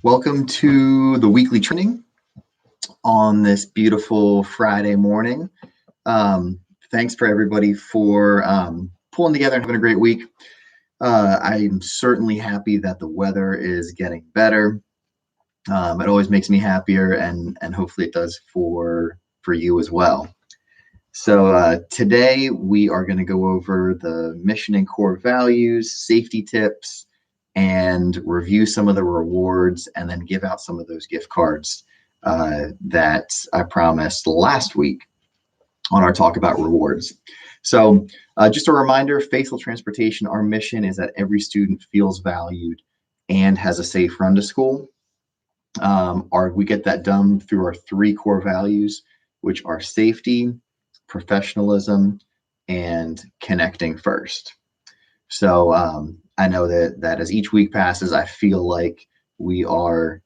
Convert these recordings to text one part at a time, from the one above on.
Welcome to the weekly training on this beautiful Friday morning. Thanks for everybody for pulling together and having a great week. I'm certainly happy that the weather is getting better. It always makes me happier, and hopefully it does for you as well. So today we are going to go over the mission and core values, safety tips, and review some of the rewards, and then give out some of those gift cards that I promised last week on our talk about rewards. So just a reminder, Faithful Transportation, our mission is that every student feels valued and has a safe run to school. We get that done through our three core values, which are safety, professionalism, and connecting first. So I know that as each week passes, I feel like we are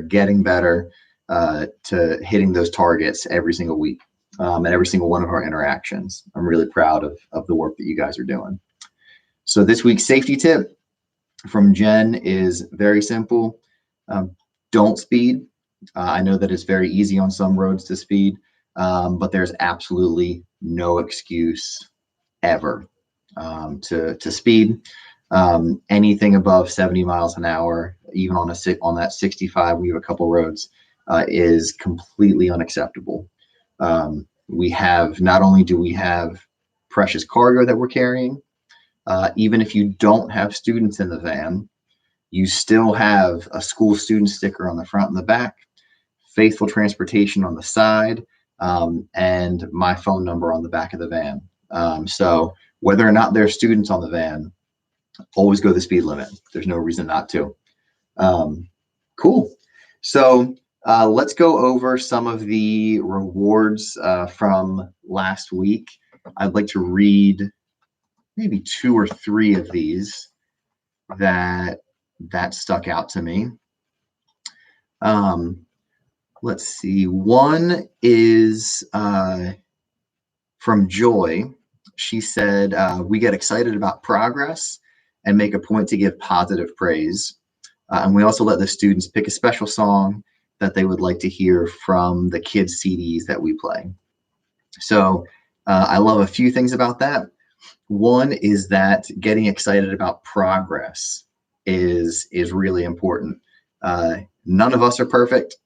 getting better to hitting those targets every single week and every single one of our interactions. I'm really proud of the work that you guys are doing. So this week's safety tip from Jen is very simple. Don't speed. I know that it's very easy on some roads to speed, but there's absolutely no excuse ever to speed. Anything above 70 miles an hour, even on that 65, we have a couple roads, is completely unacceptable. We have, not only do we have precious cargo that we're carrying, even if you don't have students in the van, you still have a school student sticker on the front and the back, Faithful Transportation on the side, and my phone number on the back of the van. So whether or not there are students on the van, always go the speed limit. There's no reason not to. Cool. So let's go over some of the rewards from last week. I'd like to read maybe 2 or 3 of these that stuck out to me. Let's see. One is from Joy. She said, we get excited about progress and make a point to give positive praise. And we also let the students pick a special song that they would like to hear from the kids' CDs that we play. So I love a few things about that. One is that getting excited about progress is really important. None of us are perfect.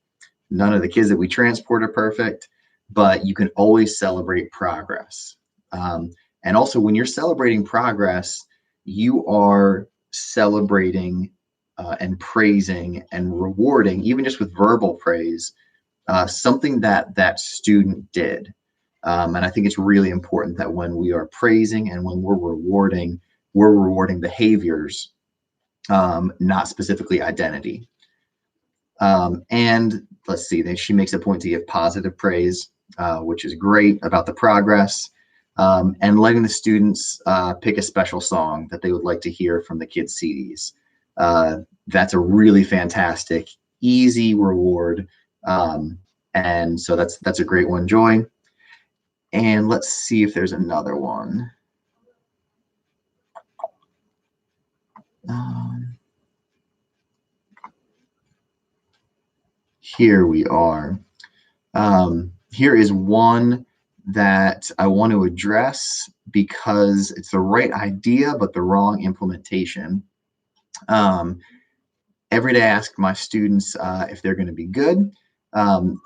None of the kids that we transport are perfect, but you can always celebrate progress. And also, when you're celebrating progress, you are celebrating and praising and rewarding, even just with verbal praise, something that student did. And I think it's really important that when we are praising and when we're rewarding behaviors, not specifically identity. And let's see, she makes a point to give positive praise, which is great about the progress, and letting the students pick a special song that they would like to hear from the kids' CDs. That's a really fantastic, easy reward. And so that's a great one, Joy. And let's see if there's another one. Here we are. Here is one that I want to address because it's the right idea, but the wrong implementation. Every day I ask my students if they're going to be good,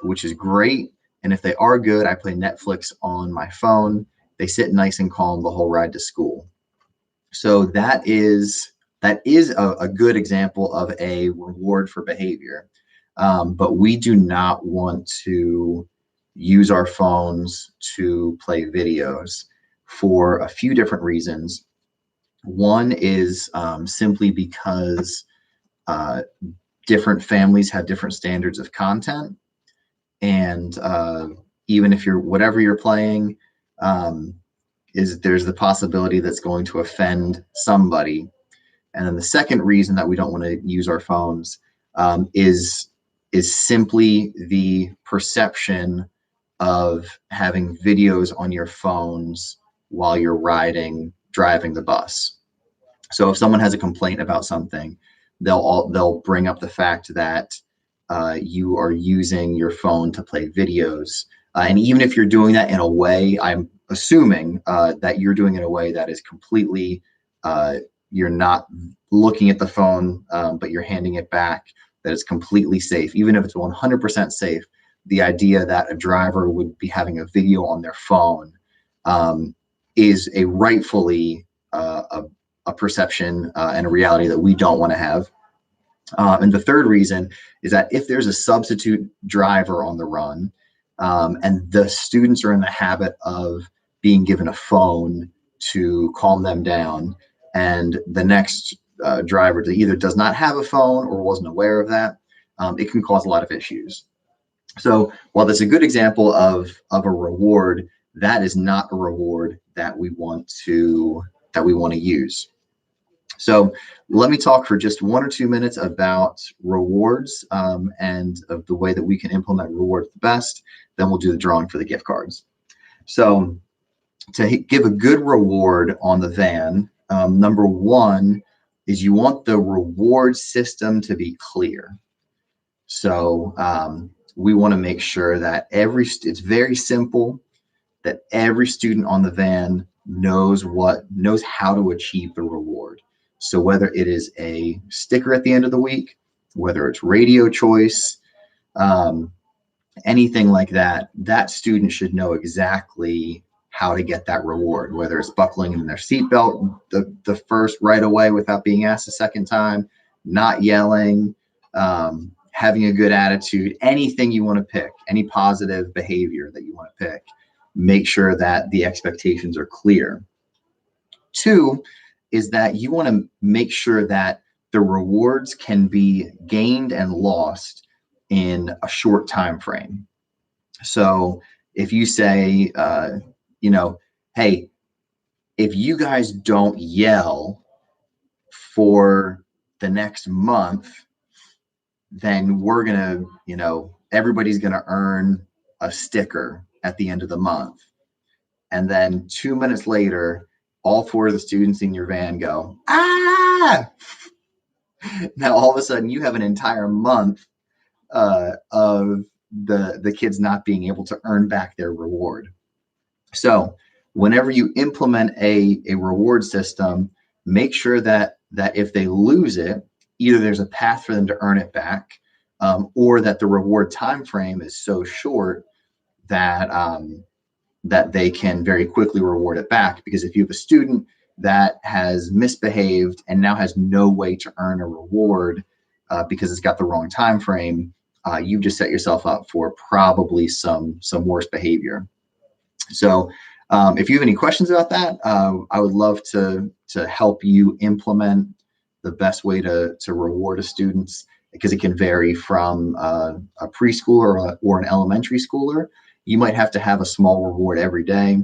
which is great. And if they are good, I play Netflix on my phone. They sit nice and calm the whole ride to school. So that is a good example of a reward for behavior. But we do not want to use our phones to play videos for a few different reasons. One is simply because different families have different standards of content. And even if whatever you're playing, there's the possibility that's going to offend somebody. And then the second reason that we don't want to use our phones is simply the perception of having videos on your phones while you're driving the bus. So if someone has a complaint about something, they'll bring up the fact that you are using your phone to play videos. And even if you're doing that in a way, I'm assuming that you're doing it in a way that is completely, you're not looking at the phone, but you're handing it back, that is completely safe. Even if it's 100% safe, the idea that a driver would be having a video on their phone is a rightfully a perception and a reality that we don't want to have. And the third reason is that if there's a substitute driver on the run, and the students are in the habit of being given a phone to calm them down, and the next driver either does not have a phone or wasn't aware of that, it can cause a lot of issues. So while that's a good example of a reward, that is not a reward that we want to use. So let me talk for just 1 or 2 minutes about rewards and of the way that we can implement rewards the best. Then we'll do the drawing for the gift cards. So to give a good reward on the van, number one is you want the reward system to be clear. So we want to make sure that it's very simple, that every student on the van knows how to achieve the reward. So whether it is a sticker at the end of the week, whether it's radio choice, anything like that, that student should know exactly how to get that reward, whether it's buckling in their seatbelt the first right away without being asked a second time, not yelling, having a good attitude, anything you want to pick, any positive behavior that you want to pick, make sure that the expectations are clear. 2 is that you want to make sure that the rewards can be gained and lost in a short time frame. So if you say, hey, if you guys don't yell for the next month, then we're going to, everybody's going to earn a sticker at the end of the month. And then 2 minutes later, all 4 of the students in your van go, ah! Now, all of a sudden, you have an entire month of the kids not being able to earn back their reward. So whenever you implement a reward system, make sure that if they lose it, either there's a path for them to earn it back, or that the reward time frame is so short that that they can very quickly reward it back. Because if you have a student that has misbehaved and now has no way to earn a reward because it's got the wrong time frame, you just set yourself up for probably some worse behavior. So if you have any questions about that, I would love to help you implement the best way to reward a student, because it can vary from a preschooler or an elementary schooler. You might have to have a small reward every day.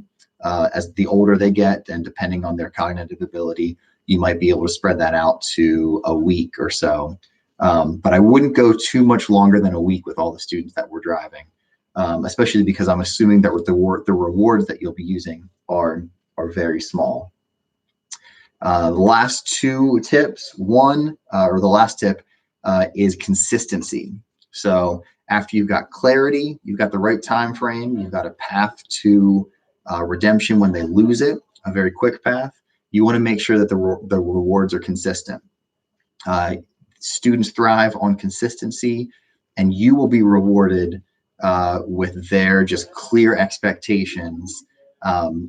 As the older they get, and depending on their cognitive ability, you might be able to spread that out to a week or so. But I wouldn't go too much longer than a week with all the students that we're driving, especially because I'm assuming that with the rewards that you'll be using are very small. The last 2 tips, the last tip is consistency. So after you've got clarity, you've got the right time frame, you've got a path to redemption when they lose it, a very quick path, you want to make sure that the rewards are consistent. Students thrive on consistency, and you will be rewarded with their just clear expectations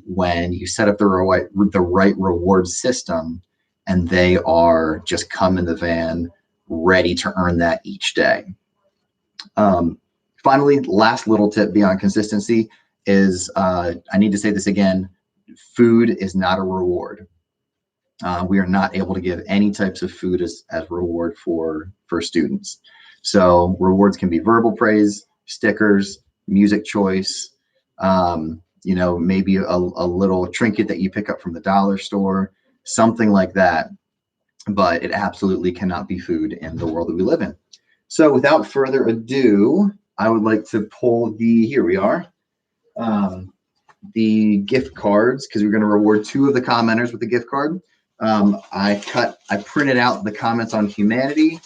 when you set up the right reward system, and they are just come in the van ready to earn that each day. Finally, last little tip beyond consistency is, I need to say this again, food is not a reward. We are not able to give any types of food as reward for students. So rewards can be verbal praise, stickers, music choice, maybe a little trinket that you pick up from the dollar store, something like that. But it absolutely cannot be food in the world that we live in. So without further ado, I would like to pull here we are, the gift cards, because we're going to reward 2 of the commenters with the gift card. I printed out the comments on humanity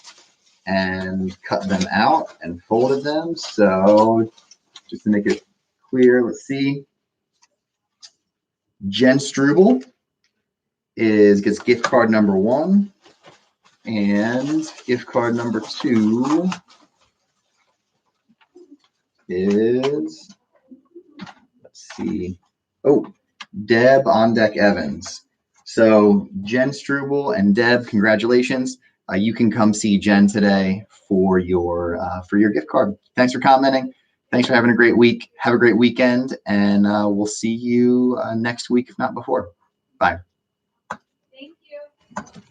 and cut them out and folded them. So just to make it clear, let's see. Jen Struble gets gift card number 1, and gift card number 2 is, let's see. Oh, Deb On Deck Evans. So Jen Struble and Deb, congratulations. You can come see Jen today for your gift card. Thanks for commenting. Thanks for having a great week. Have a great weekend, and we'll see you next week, if not before. Bye. Thank you.